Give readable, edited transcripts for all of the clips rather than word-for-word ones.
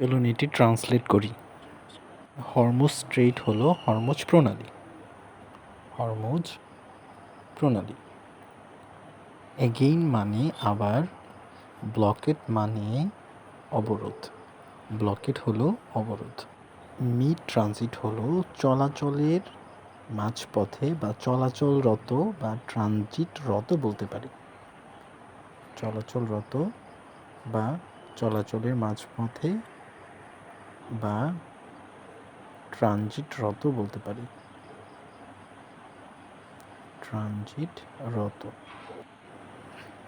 চলুন এটি ট্রান্সলেট করি। হরমুজ স্ট্রেইট হলো হরমুজ প্রণালী। হরমুজ প্রণালী। এগেইন মানে আবার, ব্লকেড মানে অবরোধ। ব্লকেড হলো অবরোধ। মিড ট্রানজিট হলো চলাচলের মাঝপথে বা চলাচলরত বা ট্রানজিটরত বলতে পারি। চলাচলরত বা চলাচলের মাঝপথে বা ট্রানজিটরত বলতে পারি। ট্রানজিটরত।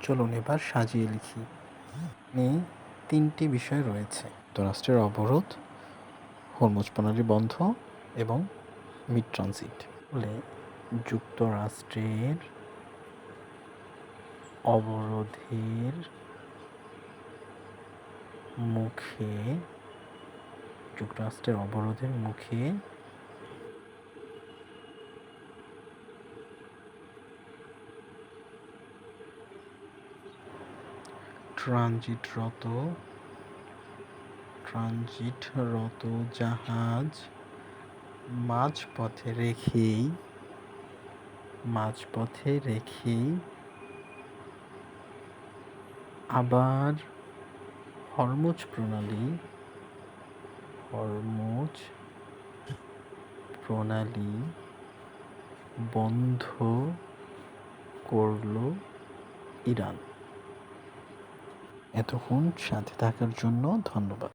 চলুন এবার সাজিয়ে লিখি। তিনটি বিষয় রয়েছে: যুক্তরাষ্ট্রের অবরোধ, হরমুজ প্রণালী বন্ধ এবং মিড ট্রানজিট। বলে যুক্তরাষ্ট্রের অবরোধের মুখে ট্রানজিটরত জাহাজ মাঝপথে রেখেই আবার হরমুজ প্রণালী বন্ধ করল ইরান। এতক্ষণ সাথে থাকার জন্য ধন্যবাদ।